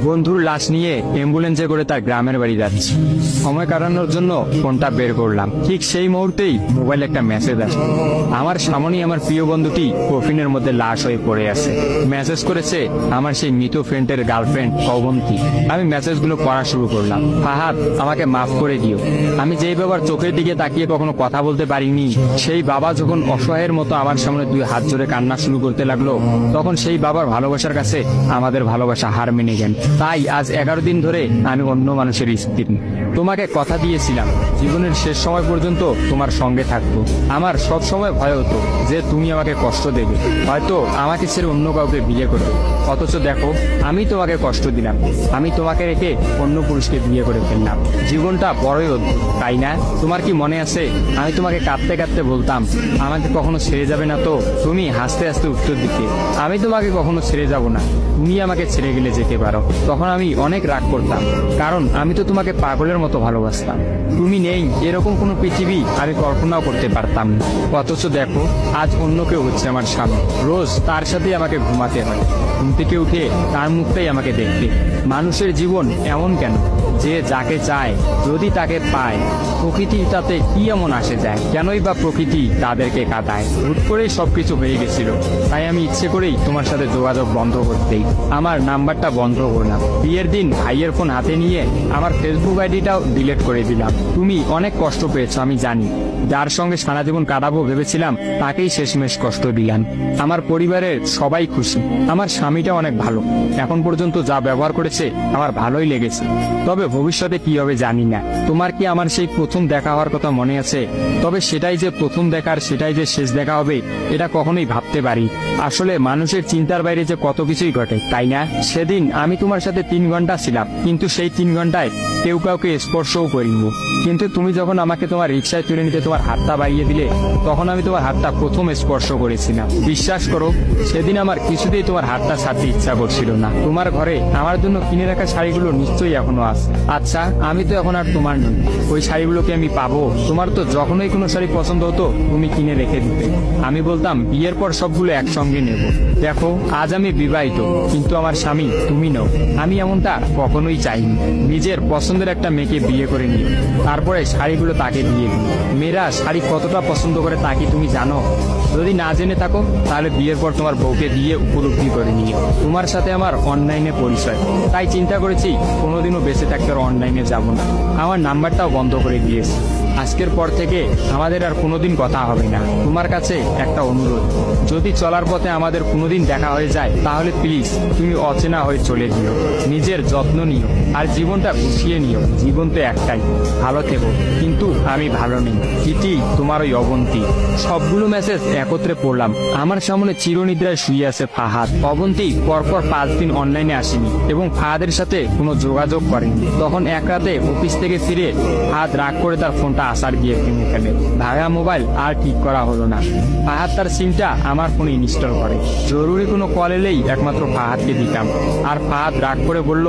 বন্ধুর লাশ নিয়ে অ্যাম্বুলেন্সে করে তার গ্রামের বাড়ি যাচ্ছি। সময় কাটানোর জন্য ফোনটা বের করলাম। ঠিক সেই মুহূর্তেই মোবাইলে একটা মেসেজ আসে। আমার সামনেই আমার প্রিয় বন্ধুটি কফিনের মধ্যে লাশ হয়ে পড়ে আছে। মেসেজ করেছে আমার সেই মৃত ফ্রেন্ডের গার্লফ্রেন্ড অবন্তী। আমি মেসেজগুলো পড়া শুরু করলাম। ফাহাদ, আমাকে মাফ করে দিও। আমি যেই বাবার চোখের দিকে তাকিয়ে কখনো কথা বলতে পারিনি, সেই বাবা যখন অসহায়ের মতো আমার সামনে দুই হাত জোড়ে কান্না শুরু করতে লাগলো, তখন সেই বাবার ভালোবাসার কাছে আমাদের ভালোবাসা হার মেনে গেল। তাই আজ 11 দিন ধরে আমি অন্য মানুষের স্ত্রী। তোমাকে কথা দিয়েছিলাম জীবনের শেষ সময় পর্যন্ত তোমার সঙ্গে থাকবো। আমার সব সময় ভয় হতো যে তুমি আমাকে কষ্ট দেবে, হয়তো আমাকে ছেড়ে অন্য কাউকে বিয়ে করবে। অথচ দেখো, আমি তোমাকে কষ্ট দিলাম, আমি তোমাকে রেখে অন্য পুরুষকে বিয়ে করে ফেললাম। জীবনটা বড়ই অদ্ভুত, তাই না? তোমার কি মনে আছে আমি তোমাকে কাঁদতে কাঁদতে বলতাম আমাকে কখনো ছেড়ে যাবে না? তো তুমি হাসতে হাসতে উত্তর দিতে আমি তোমাকে কখনো ছেড়ে যাব না, তুমি আমাকে ছেড়ে গেলে যেতে পারো। তখন আমি অনেক রাগ করতাম, কারণ আমি তো তোমাকে পাগলের মতো ভালোবাসতাম। তুমি নেই এরকম কোনো পৃথিবী আমি কল্পনাও করতে পারতাম না। অথচ দেখো, আজ অন্য কেউ হচ্ছে আমার স্বামী। রোজ তার সাথেই আমাকে ঘুমাতে হয়, ঘুম থেকে উঠে তার মুখটাই আমাকে দেখতে। মানুষের জীবন এমন কেন যে যাকে চায় যদি তাকে পায়? প্রকৃতির তাতে কি এমন আসে যায়? কেনই বা প্রকৃতি তাদেরকে কাঁদায়? হুট করেই সবকিছু হয়ে গেছিল, তাই আমি ইচ্ছে করেই তোমার সাথে যোগাযোগ বন্ধ করতেই আমার নাম্বারটা বন্ধ করলাম। বিয়ের দিন ভাইয়ের ফোন হাতে নিয়ে আমার ফেসবুক আইডিটাও ডিলিট করে দিলাম। তুমি অনেক কষ্ট পেয়েছো আমি জানি, যার সঙ্গে সারা জীবন কাটাবো ভেবেছিলাম তাকেই শেষমেশ কষ্ট দিলাম। আমার পরিবারের সবাই খুশি, আমার স্বামীটা অনেক ভালো, এখন পর্যন্ত যা ব্যবহার করেছে আমার ভালোই লেগেছে। তবে ভবিষ্যতে কি হবে জানি না। তোমার কি আমার সেই প্রথম দেখা হওয়ার কথা মনে আছে? তবে সেটাই যে প্রথম দেখার, সেটাই যে শেষ দেখা হবে, এটা কখনোই ভাবতে পারি। আসলে মানুষের চিন্তার বাইরে যে কত কিছুই ঘটে, তাই না? সেদিন আমি তোমার সাথে 3 ঘন্টা ছিলাম, কিন্তু সেই 3 ঘন্টায় কেউ কাউকে স্পর্শও করিনি। কিন্তু তুমি যখন আমাকে তোমার রিক্সায় তুলে নিতে তোমার হাতটা বাড়িয়ে দিলে, তখন আমি তোমার হাতটা প্রথম স্পর্শ করেছিলাম। বিশ্বাস করো, সেদিন আমার কিছুতেই তোমার হাতটা ছাড়তে ইচ্ছা করছিল না। তোমার ঘরে আমার জন্য কিনে রাখা শাড়িগুলো নিশ্চয়ই এখনো আছে। আচ্ছা, আমি তো এখন আর তোমার নই, ওই শাড়িগুলোকে আমি পাবো? তোমার তো যখনই কোনো শাড়ি পছন্দ হতো তুমি কিনে রেখে দিতে, আমি বলতাম বিয়ের পর সবগুলো একসঙ্গে নেব। দেখো, আজ আমি বিবাহিত, কিন্তু আমার স্বামী তুমি নও। আমি এমনটা কখনোই চাইনি। নিজের পছন্দের একটা মেয়েকে বিয়ে করে নিও, তারপরে শাড়িগুলো তাকে দিয়ে দিই। মেয়েরা শাড়ি কতটা পছন্দ করে তা কি তুমি জানো? যদি না জেনে থাকো তাহলে বিয়ের পর তোমার বউকে দিয়ে উপলব্ধি করে নিও। তোমার সাথে আমার অনলাইনে পরিচয়, তাই চিন্তা করেছি কোনোদিনও বেঁচে থাকতে আর অনলাইনে যাব না। আমার নাম্বারটাও বন্ধ করে দিয়েছি। আজকের পর থেকে আমাদের আর কোনোদিন কথা হবে না। তোমার কাছে একটা অনুরোধ, যদি চলার পথে আমাদের কোনোদিন দেখা হয়ে যায় তাহলে প্লিজ তুমি অচেনা হয়ে চলে দিও। নিজের যত্ন নিও আর জীবনটা গুছিয়ে নিও। জীবন তো একটাই, ভালো থেকো। কিন্তু আমি ভালো নেই, ইতি তোমার ওই অবন্তী। সবগুলো মেসেজ একত্রে পড়লাম। আমার সামনে চিরনিদ্রায় শুয়ে আছে ফাহাদ। অবন্তী পরপর 5 দিন অনলাইনে আসেনি এবং ফাহাদের সাথে কোনো যোগাযোগ করেনি। তখন এক রাতে অফিস থেকে ফিরে ফাহাদ রাগ করে তার ফোনটা আসার গিয়ে কিনে ফেলে। ভাঙা মোবাইল আর ঠিক করা হলো না। ফাহাদ তার সিমটা আমার ফোনে ইনস্টল করে। জরুরি কোনো কল এলেই একমাত্র ফাহাদকে দিতাম। আর ফাহাদ রাগ করে বলল,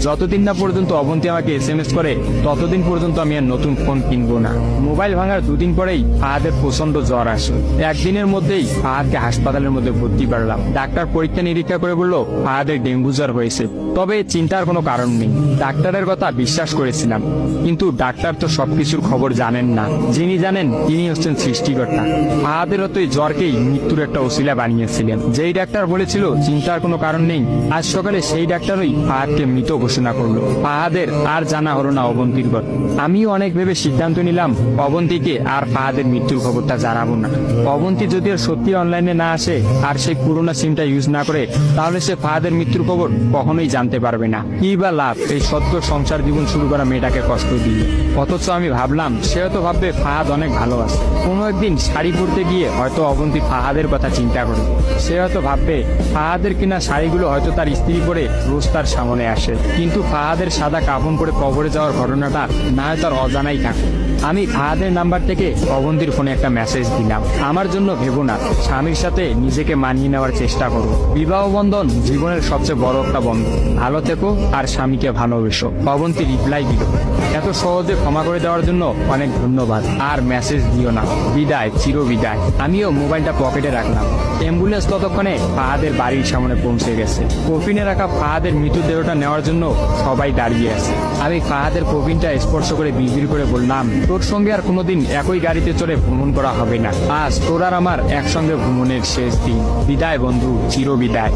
যতদিন না পর্যন্ত অবন্তী আমাকে SMS করে ততদিন পর্যন্ত আমি আর নতুন ফোন কিনবো না। মোবাইল ভাঙার 2 দিন পরেই ফাহাদের প্রচন্ড জ্বর আসে। একদিনের মধ্যেই ফাহাদকে হাসপাতালের মধ্যে ভর্তি করলাম। ডাক্তার পরীক্ষা নিরীক্ষা করে বলল ফাহাদের ডেঙ্গু জ্বর হয়েছে। তবে চিন্তার কোনো কারণ নেই, ডাক্তারের কথা বিশ্বাস করেছিলাম। কিন্তু ডাক্তার তো সবকিছুর খবর জানেন না, যিনি জানেন তিনি হচ্ছেন সৃষ্টিকর্তা। ফাহাদের হয়তো এই জ্বরকেই মৃত্যুর একটা ওসিলা বানিয়েছিলেন। যেই ডাক্তার বলেছিল চিন্তার কোনো কারণ নেই, আজ সকালে সেই ডাক্তারই ফাহাদকে মৃত ঘোষণা করলো। ফাহাদের আর জানা হলো না অবন্তীর কথা। আমিও অনেক ভেবে সিদ্ধান্ত নিলাম অবন্তীকে আর ফাহাদের মৃত্যুর খবরটা জানাবো না। অবন্তী যদি আর সত্যি অনলাইনে না আসে আর সেই পুরোনো সিমটা ইউজ না করে, তাহলে সে ফাহাদের মৃত্যুর খবর কখনোই জানতে পারবে না। কি বা লাভ এই সদ্য সংসার জীবন শুরু করা মেয়েটাকে কষ্ট দিয়ে? অথচ আমি ভাবলাম সে হয়তো ভাববে ফাহাদ অনেক ভালো আছে। কোনো একদিন শাড়ি পরতে গিয়ে হয়তো অবন্তী ফাহাদের কথা চিন্তা করে। সে হয়তো ভাববে ফাহাদের কিনা শাড়িগুলো হয়তো তার স্ত্রী পরে রোজ তার সামনে আসে, কিন্তু ফাহাদের সাদা কাফন পরে কবরে যাওয়ার ঘটনাটা না হয় তার অজানাই থাকে। আমি ফাহাদের নাম্বার থেকে অবন্তীর ফোনে একটা মেসেজ দিলাম, আমার জন্য ভেবো না, স্বামীর সাথে নিজেকে মানিয়ে নেওয়ার চেষ্টা করো। বিবাহ বন্ধন জীবনের সবচেয়ে বড় একটা বন্ধন, ভালো থেকো আর স্বামীকে ভালোবেসো। অবন্তী রিপ্লাই দিল, এত সহজে ক্ষমা করে দেওয়ার জন্য অনেক ধন্যবাদ, আর মেসেজ দিও না, বিদায়, চির বিদায়। আমিও মোবাইলটা পকেটে রাখলাম। অ্যাম্বুলেন্স ততক্ষণে ফাহাদের বাড়ির সামনে পৌঁছে গেছে। কফিনে রাখা ফাহাদের মৃতদেহটা নেওয়ার জন্য সবাই দাঁড়িয়ে আছে। আমি ফাহাদের কফিনটা স্পর্শ করে বিড়বিড় করে বললাম, তোর সঙ্গে আর কোনোদিন একই গাড়িতে চড়ে ভ্রমণ করা হবে না। আজ তোর আর আমার একসঙ্গে ভ্রমণের শেষ দিন। বিদায় বন্ধু, চির বিদায়।